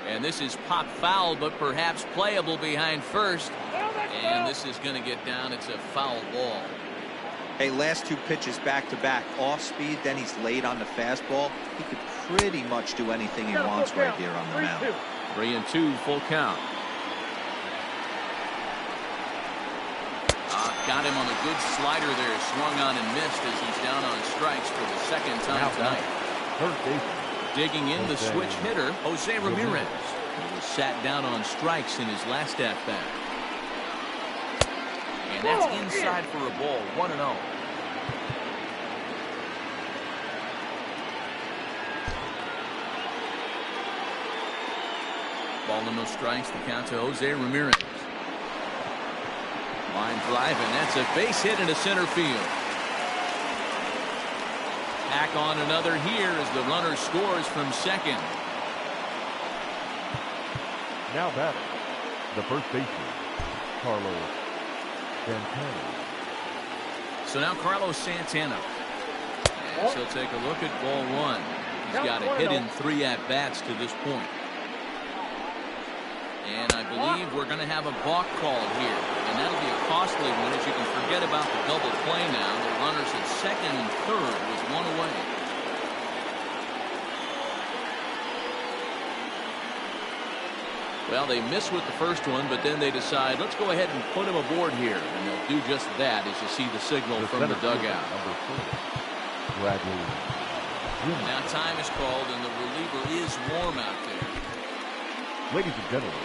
And this is pop foul, but perhaps playable behind first. And this is going to get down. It's a foul ball. Hey, last two pitches back-to-back, off speed, then he's late on the fastball. He could pretty much do anything he wants right here on the mound. 3-2 full count. Got him on a good slider there, swung on and missed as he's down on strikes for the second time tonight. Third base. Digging in the switch hitter, Jose Ramirez. He was sat down on strikes in his last at-bat. And that's inside for a ball, 1-0. Ball and no strikes, the count to Jose Ramirez. Line drive, and that's a base hit into center field. Tack on another here as the runner scores from second. Now batting, the first baseman, Carlos Santana. So now Carlos Santana. And so take a look at ball one. He's got a hit in 3 at-bats to this point. And I believe we're going to have a balk call here. And that'll be a costly one, as you can forget about the double play now. The runners at second and third with 1 away. Well, they miss with the first one, but then they decide, let's go ahead and put him aboard here. And they'll do just that as you see the signal from the dugout. Now time is called, and the reliever is warm out there. Ladies and gentlemen,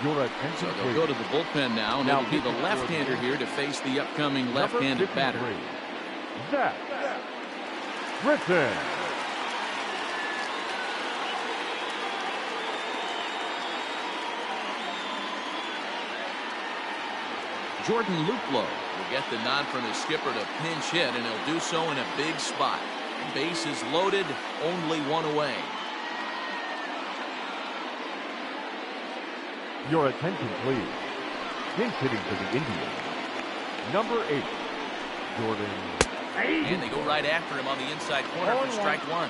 your attention. So they'll go to the bullpen now, and it'll be the left-hander here to face the upcoming left-handed batter. Zach Britton. Jordan Luplow will get the nod from his skipper to pinch hit, and he'll do so in a big spot. Base is loaded, only 1 away. Your attention, please. Pinch hitting for the Indians, number 8, Jordan. And they go right after him on the inside corner for strike 1.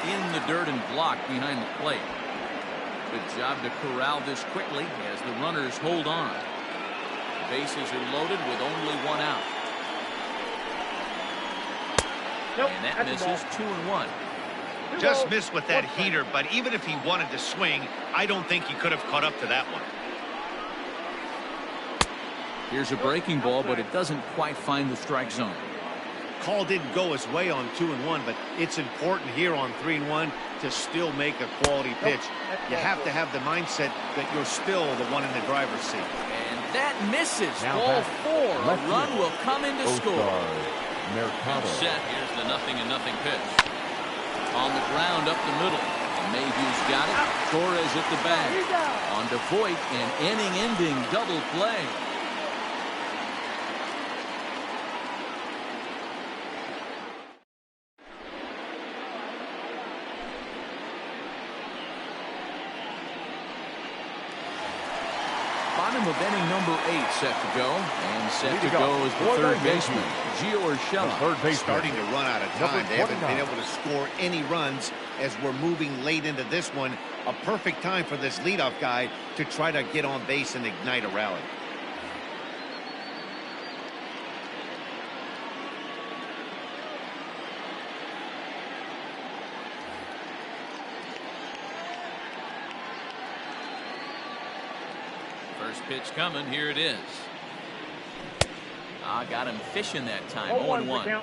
In the dirt and blocked behind the plate. Good job to corral this quickly as the runners hold on. Bases are loaded with only 1 out. And that misses, 2-1. Just missed with that heater, but even if he wanted to swing, I don't think he could have caught up to that one. Here's a breaking ball, but it doesn't quite find the strike zone. Call didn't go his way on 2-1, but it's important here on 3-1 to still make a quality pitch. You have to have the mindset that you're still the one in the driver's seat. And that misses. Ball 4. A run will come in to score. Set. Here's the 0-0 pitch. On the ground up the middle. Mayhew's got it. Torres at the bag. On to Voit, an inning-ending double play. Bottom of inning number 8 set to go. And set to go is the third baseman, Gio Urshela. Starting to run out of time. They haven't been able to score any runs as we're moving late into this one. A perfect time for this leadoff guy to try to get on base and ignite a rally. First pitch coming. Here it is. Got him fishing that time. 0-1.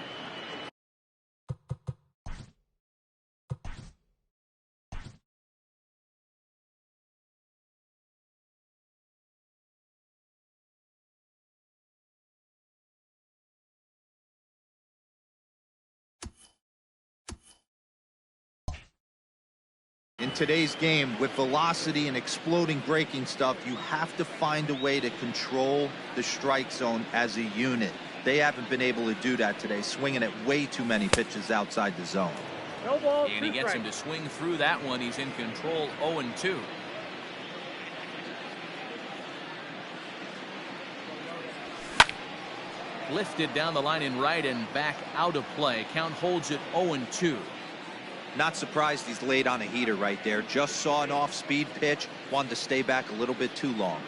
In today's game, with velocity and exploding breaking stuff, you have to find a way to control the strike zone as a unit. They haven't been able to do that today, swinging at way too many pitches outside the zone. And he gets him to swing through that one. He's in control, 0-2. Lifted down the line in right and back out of play. Count holds it 0-2. Not surprised he's laid on a heater right there. Just saw an off-speed pitch. Wanted to stay back a little bit too long.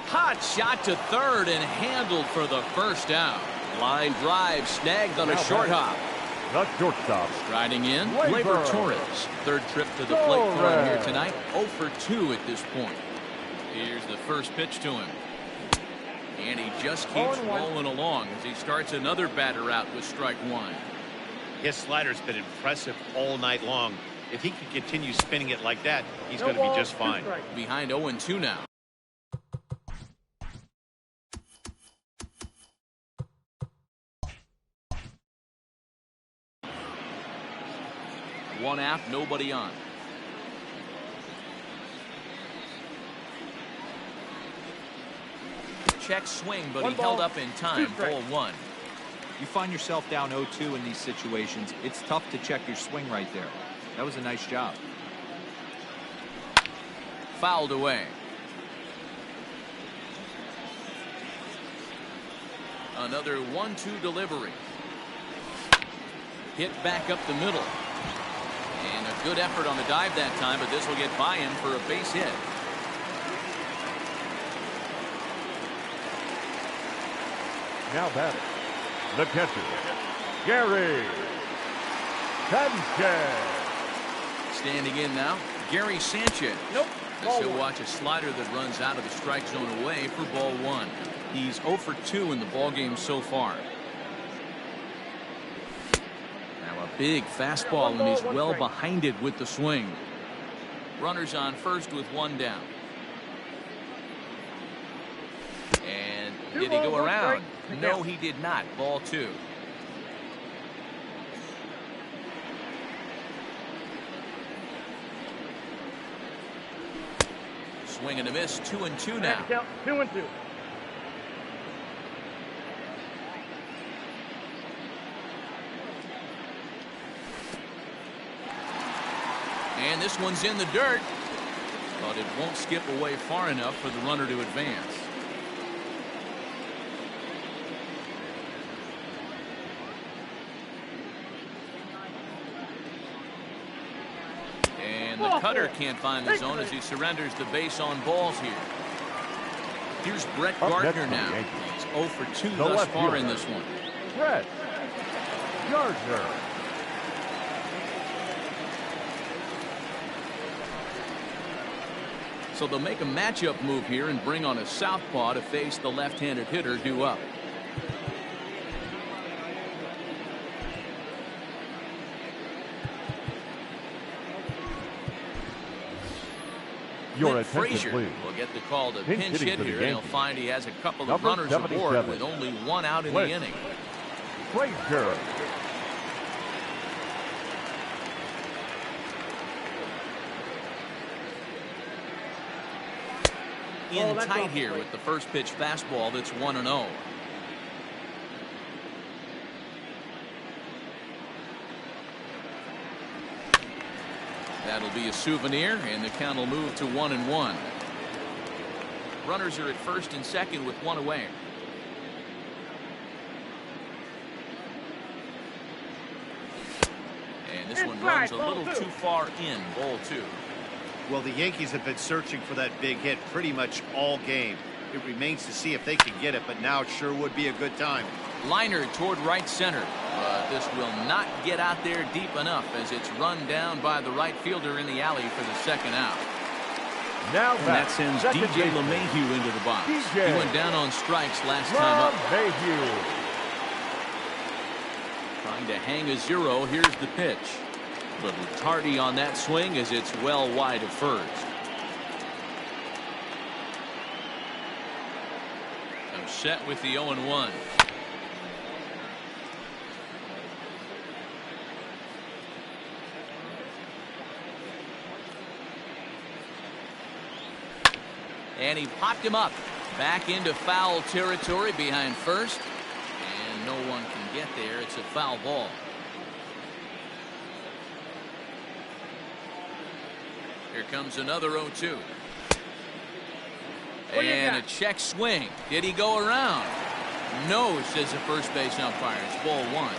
Hot shot to third and handled for the first out. Line drive snagged on a short hop. The shortstop. Striding in, Gleyber Torres. Third trip to the plate for him here tonight. 0 for 2 at this point. Here's the first pitch to him. And he just keeps rolling along as he starts another batter out with strike one. His slider's been impressive all night long. If he can continue spinning it like that, he's going to be just fine. Behind 0-2 now. One out, nobody on. Check swing, but he held up in time. Ball one. You find yourself down 0-2 in these situations. It's tough to check your swing right there. That was a nice job. Fouled away. Another 1-2 delivery. Hit back up the middle. And a good effort on the dive that time, but this will get by him for a base hit. Now batting, the catcher, Gary Sanchez. Standing in now, Gary Sanchez. Nope. As he'll watch a slider that runs out of the strike zone away for ball one. He's 0 for 2 in the ball game so far. Now a big fastball, and he's well behind it with the swing. Runners on first with one down. And did he go around? No, he did not. Ball two. Swing and a miss. 2-2 now. 2-2. And this one's in the dirt, but it won't skip away far enough for the runner to advance. And the cutter can't find the zone as he surrenders the base on balls here. Here's Brett Gardner now. He's 0 for 2 thus far in this one. Brett Gardner. So they'll make a matchup move here and bring on a southpaw to face the left-handed hitter due up. Your Frazier please. will get the call to Pinch pinch hitting hit for the here. He'll Yankees. find he has a couple of Number runners aboard 77. with only one out in the inning. Frazier. In tight here with the first pitch fastball that's 1-0. That'll be a souvenir, and the count will move to 1-1. Runners are at first and second with one away. And this one runs a little too far in. Ball two. Well, the Yankees have been searching for that big hit pretty much all game. It remains to see if they can get it, but now it sure would be a good time. Liner toward right center, but this will not get out there deep enough as it's run down by the right fielder in the alley for the second out. Now and that sends DJ LeMahieu into the box. He went down on strikes last time up. Trying to hang a zero. Here's the pitch. A little tardy on that swing as it's well wide of first. I'm set with the 0-1. And he popped him up back into foul territory behind first, and no one can get there. It's a foul ball. Here comes another 0-2. And a check swing. Did he go around? No, says the first base umpire. It's ball one.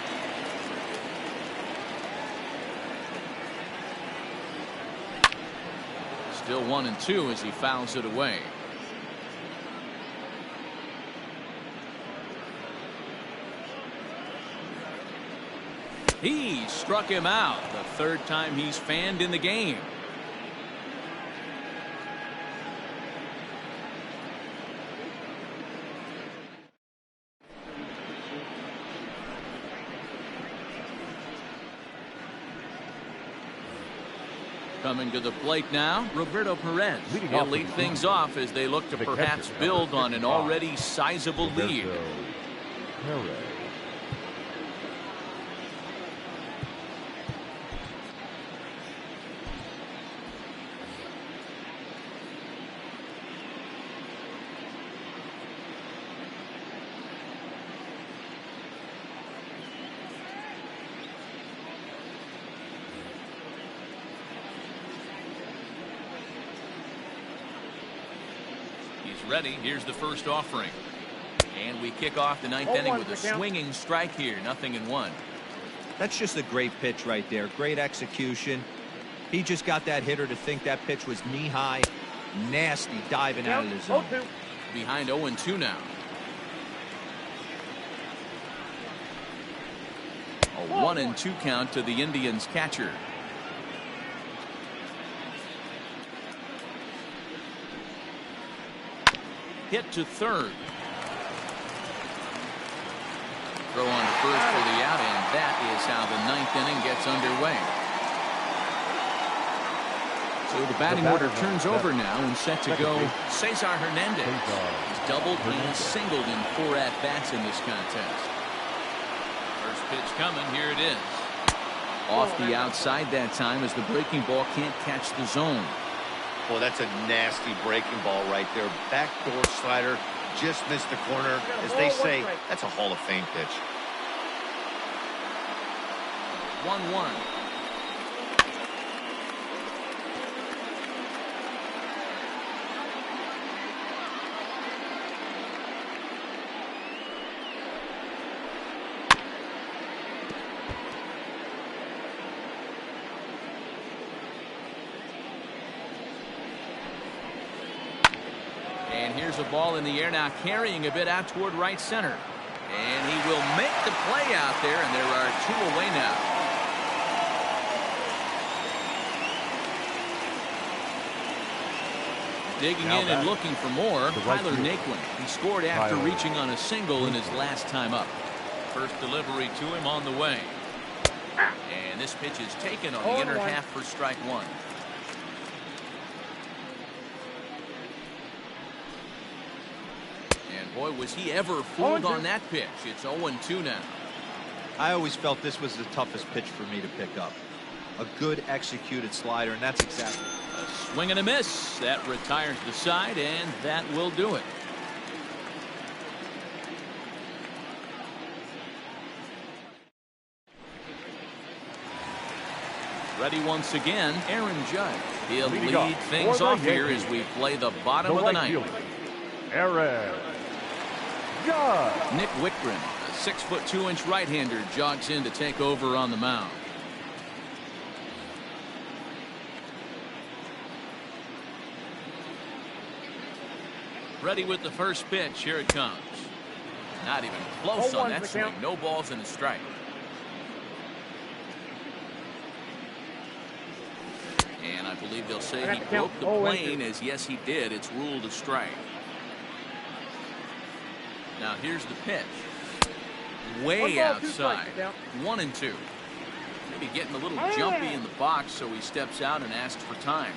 Still 1-2 as he fouls it away. He struck him out, the third time he's fanned in the game. Coming to the plate now, Roberto Perez. He'll lead things off as they look to perhaps build on an already sizable lead. Ready. Here's the first offering. And we kick off the ninth inning with a swinging strike here. 0-1. That's just a great pitch right there. Great execution. He just got that hitter to think that pitch was knee high. Nasty diving out of the zone. Behind 0-2 now. A 1-2 count to the Indians catcher. Hit to third. Throw on to first for the out, and that is how the ninth inning gets underway. So the batting order turns over now and set to go Cesar Hernandez. He's doubled and singled in 4 at-bats in this contest. First pitch coming, here it is. Off the outside that time as the breaking ball can't catch the zone. Well, that's a nasty breaking ball right there. Backdoor slider, just missed the corner. As they say, that's a Hall of Fame pitch. 1-1. And here's a ball in the air now, carrying a bit out toward right center. And he will make the play out there, and there are 2 away now. Digging in and looking for more, Tyler Naquin. He scored after reaching on a single in his last time up. First delivery to him on the way. And this pitch is taken on the inner half for strike 1. Boy, was he ever fooled on that pitch. It's 0-2 now. I always felt this was the toughest pitch for me to pick up. A good executed slider, and that's exactly. A swing and a miss. That retires the side, and that will do it. Ready once again, Aaron Judge. He'll lead things off here as we play the bottom of the ninth. Aaron Judge. Nick Wickren, a 6'2" right-hander, jogs in to take over on the mound. Ready with the first pitch. Here it comes. Not even close on that swing. No balls and a strike. And I believe they'll say he broke the plane, as yes he did. It's ruled a strike. Now here's the pitch. Way outside. 1-2. Maybe getting a little jumpy in the box, so he steps out and asks for time.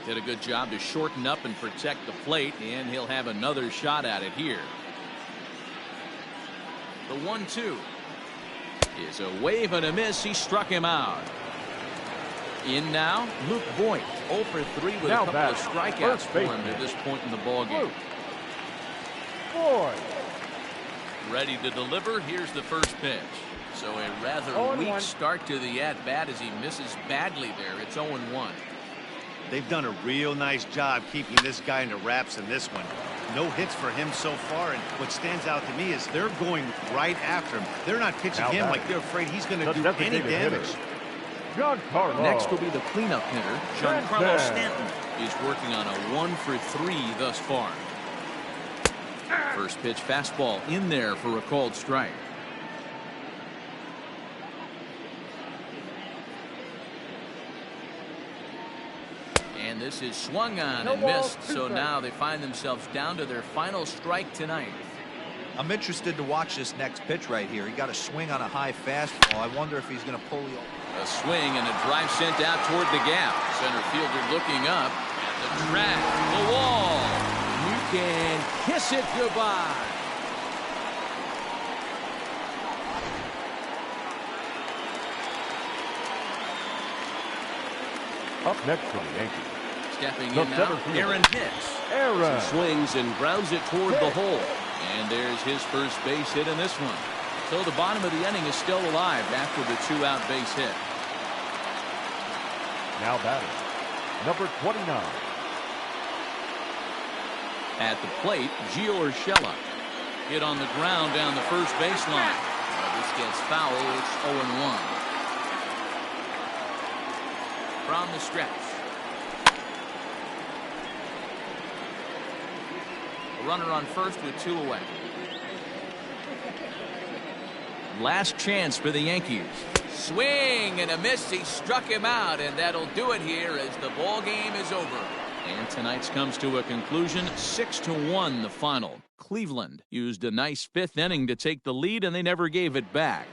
Did a good job to shorten up and protect the plate, and he'll have another shot at it here. The 1-2 is a wave and a miss. He struck him out. In now, Luke Voigt, 0 for 3 with a couple of strikeouts for him at this point in the ballgame. Ready to deliver. Here's the first pitch. So a rather weak start to the at-bat as he misses badly there. It's 0-1. They've done a real nice job keeping this guy into wraps in this one. No hits for him so far, and what stands out to me is they're going right after him. They're not pitching Now him that like they're afraid he's going to the do any designated damage. hitter, Giancarlo. Next will be the cleanup hitter, Giancarlo Stanton. He's working on a 1-for-3 thus far. First pitch fastball in there for a called strike. And this is swung on and missed, so now they find themselves down to their final strike tonight. I'm interested to watch this next pitch right here. He got a swing on a high fastball. I wonder if he's going to pull the... A swing and a drive sent out toward the gap. Center fielder looking up at the track, the wall. You can kiss it goodbye. Up next for the Yankees, Stepping the in now, center fielder, Aaron Hicks. Aaron. He swings and grounds it toward the hole. And there's his first base hit in this one. So the bottom of the inning is still alive after the 2-out base hit. Now batting, number 29. At the plate, Gio Urshela. Hit on the ground down the first baseline. This gets foul. It's 0-1. From the stretch. A runner on first with 2 away. Last chance for the Yankees. Swing and a miss. He struck him out, and that'll do it here as the ball game is over. And tonight's comes to a conclusion. 6-1 the final. Cleveland used a nice 5th inning to take the lead, and they never gave it back.